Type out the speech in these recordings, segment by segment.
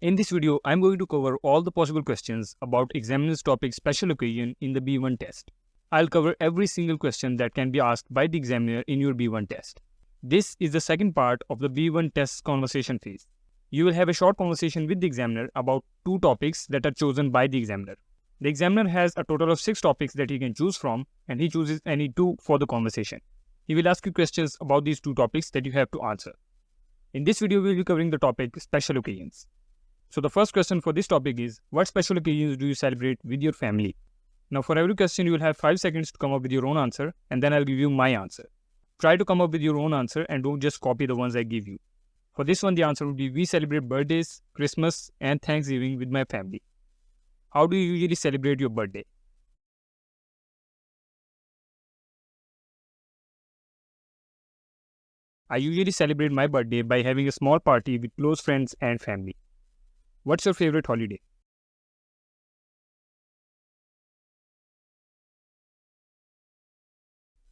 In this video, I'm going to cover all the possible questions about examiner's topic special occasion in the B1 test. I'll cover every single question that can be asked by the examiner in your B1 test. This is the second part of the B1 test conversation phase. You will have a short conversation with the examiner about two topics that are chosen by the examiner. The examiner has a total of 6 topics that he can choose from, and he chooses any 2 for the conversation. He will ask you questions about these 2 topics that you have to answer. In this video, we will be covering the topic special occasions. So the first question for this topic is, what special occasions do you celebrate with your family? Now for every question, you will have 5 seconds to come up with your own answer, and then I'll give you my answer. Try to come up with your own answer and don't just copy the ones I give you. For this one, the answer would be, we celebrate birthdays, Christmas, and Thanksgiving with my family. How do you usually celebrate your birthday? I usually celebrate my birthday by having a small party with close friends and family. What's your favorite holiday?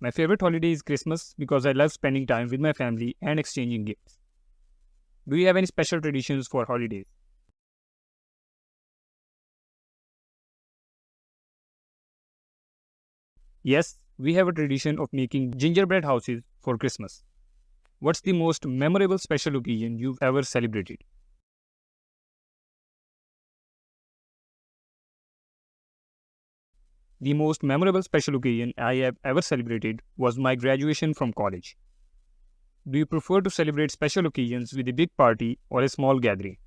My favorite holiday is Christmas because I love spending time with my family and exchanging gifts. Do you have any special traditions for holidays? Yes, we have a tradition of making gingerbread houses for Christmas. What's the most memorable special occasion you've ever celebrated? The most memorable special occasion I have ever celebrated was my graduation from college. Do you prefer to celebrate special occasions with a big party or a small gathering?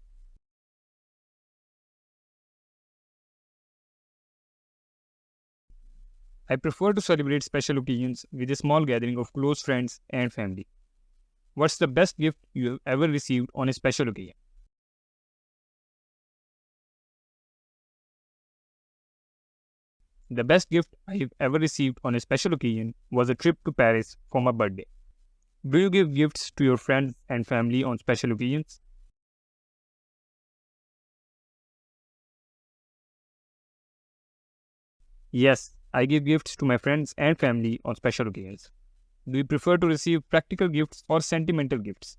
I prefer to celebrate special occasions with a small gathering of close friends and family. What's the best gift you have ever received on a special occasion? The best gift I have ever received on a special occasion was a trip to Paris for my birthday. Do you give gifts to your friends and family on special occasions? Yes, I give gifts to my friends and family on special occasions. Do you prefer to receive practical gifts or sentimental gifts?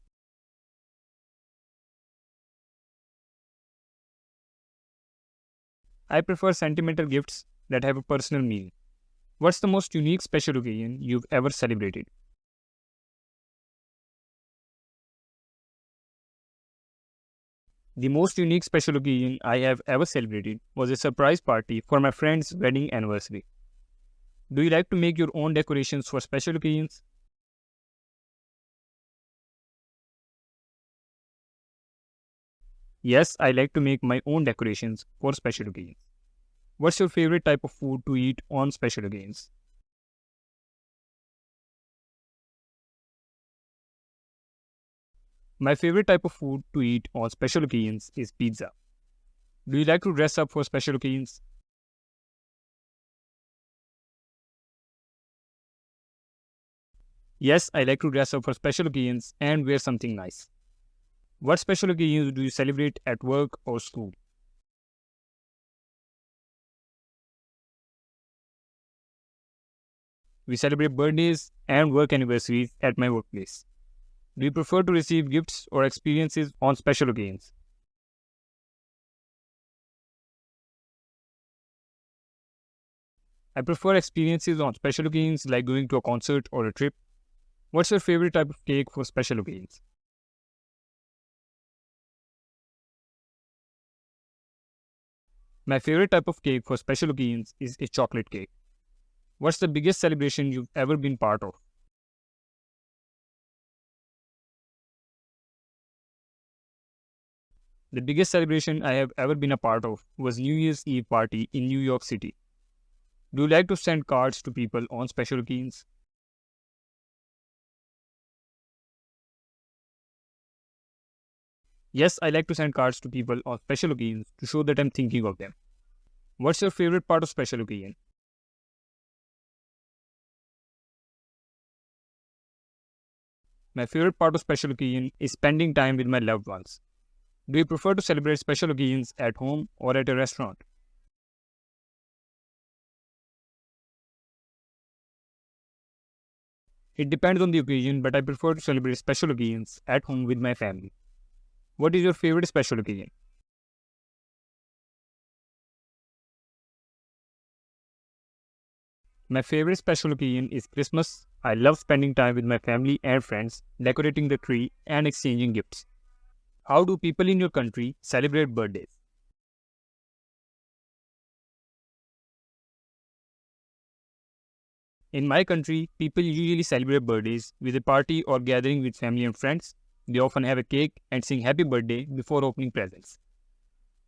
I prefer sentimental gifts that have a personal meaning. What's the most unique special occasion you've ever celebrated? The most unique special occasion I have ever celebrated was a surprise party for my friend's wedding anniversary. Do you like to make your own decorations for special occasions? Yes, I like to make my own decorations for special occasions. What's your favorite type of food to eat on special occasions? My favorite type of food to eat on special occasions is pizza. Do you like to dress up for special occasions? Yes, I like to dress up for special occasions and wear something nice. What special occasions do you celebrate at work or school? We celebrate birthdays and work anniversaries at my workplace. Do you prefer to receive gifts or experiences on special occasions? I prefer experiences on special occasions like going to a concert or a trip. What's your favorite type of cake for special occasions? My favorite type of cake for special occasions is a chocolate cake. What's the biggest celebration you've ever been part of? The biggest celebration I have ever been a part of was New Year's Eve party in New York City. Do you like to send cards to people on special occasions? Yes, I like to send cards to people on special occasions to show that I'm thinking of them. What's your favorite part of special occasion? My favorite part of special occasion is spending time with my loved ones. Do you prefer to celebrate special occasions at home or at a restaurant? It depends on the occasion, but I prefer to celebrate special occasions at home with my family. What is your favorite special occasion? My favorite special occasion is Christmas. I love spending time with my family and friends, decorating the tree and exchanging gifts. How do people in your country celebrate birthdays? In my country, people usually celebrate birthdays with a party or gathering with family and friends. They often have a cake and sing happy birthday before opening presents.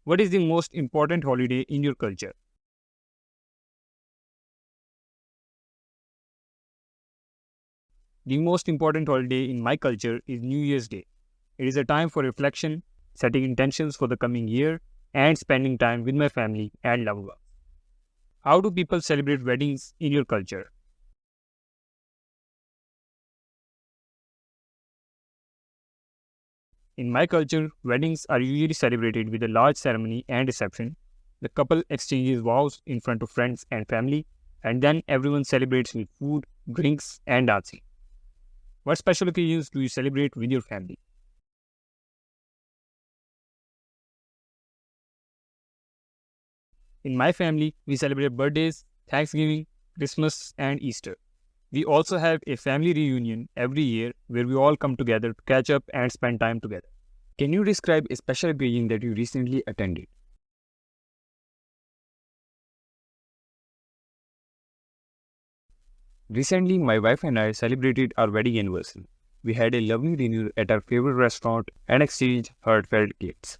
What is the most important holiday in your culture? The most important holiday in my culture is New Year's Day. It is a time for reflection, setting intentions for the coming year, and spending time with my family and loved ones. How do people celebrate weddings in your culture? In my culture, weddings are usually celebrated with a large ceremony and reception. The couple exchanges vows in front of friends and family, and then everyone celebrates with food, drinks, and dancing. What special occasions do you celebrate with your family? In my family, we celebrate birthdays, Thanksgiving, Christmas, and Easter. We also have a family reunion every year where we all come together to catch up and spend time together. Can you describe a special occasion that you recently attended? Recently, my wife and I celebrated our wedding anniversary. We had a lovely dinner at our favorite restaurant and exchanged heartfelt gifts.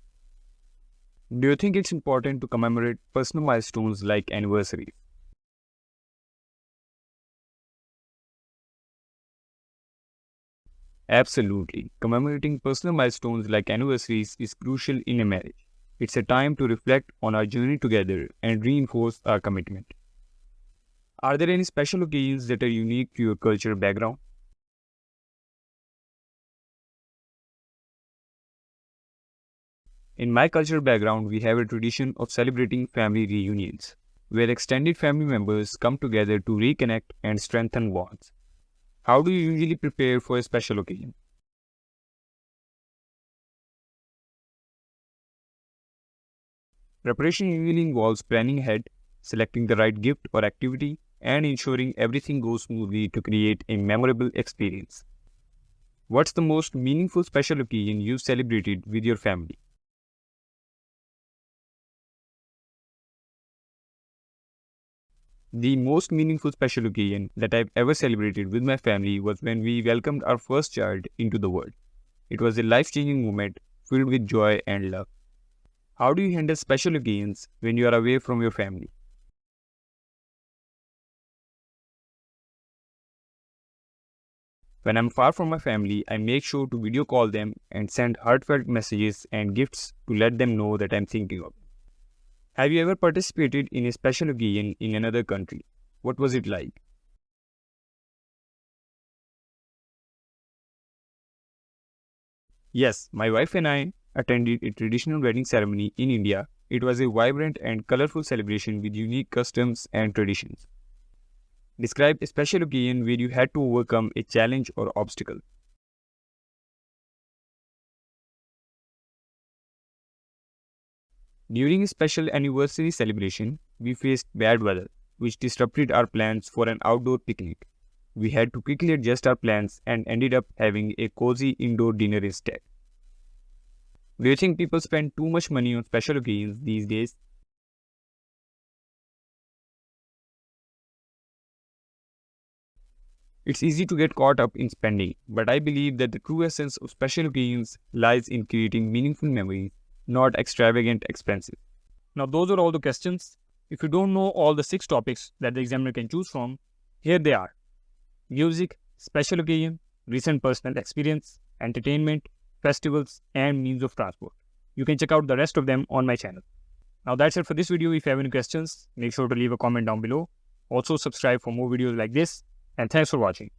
Do you think it's important to commemorate personal milestones like anniversaries? Absolutely. Commemorating personal milestones like anniversaries is crucial in a marriage. It's a time to reflect on our journey together and reinforce our commitment. Are there any special occasions that are unique to your cultural background? In my cultural background, we have a tradition of celebrating family reunions, where extended family members come together to reconnect and strengthen bonds. How do you usually prepare for a special occasion? Preparation usually involves planning ahead, selecting the right gift or activity, and ensuring everything goes smoothly to create a memorable experience. What's the most meaningful special occasion you've celebrated with your family? The most meaningful special occasion that I've ever celebrated with my family was when we welcomed our first child into the world. It was a life-changing moment filled with joy and love. How do you handle special occasions when you are away from your family? When I'm far from my family, I make sure to video call them and send heartfelt messages and gifts to let them know that I'm thinking of them. Have you ever participated in a special occasion in another country? What was it like? Yes, my wife and I attended a traditional wedding ceremony in India. It was a vibrant and colorful celebration with unique customs and traditions. Describe a special occasion where you had to overcome a challenge or obstacle. During a special anniversary celebration, we faced bad weather, which disrupted our plans for an outdoor picnic. We had to quickly adjust our plans and ended up having a cozy indoor dinner instead. Do you think people spend too much money on special occasions these days? It's easy to get caught up in spending, but I believe that the true essence of special occasions lies in creating meaningful memories, not extravagant expenses. Now, those are all the questions. If you don't know all the 6 topics that the examiner can choose from, here they are: music, special occasion, recent personal experience, entertainment, festivals, and means of transport. You can check out the rest of them on my channel. Now, that's it for this video. If you have any questions, make sure to leave a comment down below. Also, subscribe for more videos like this. And thanks for watching.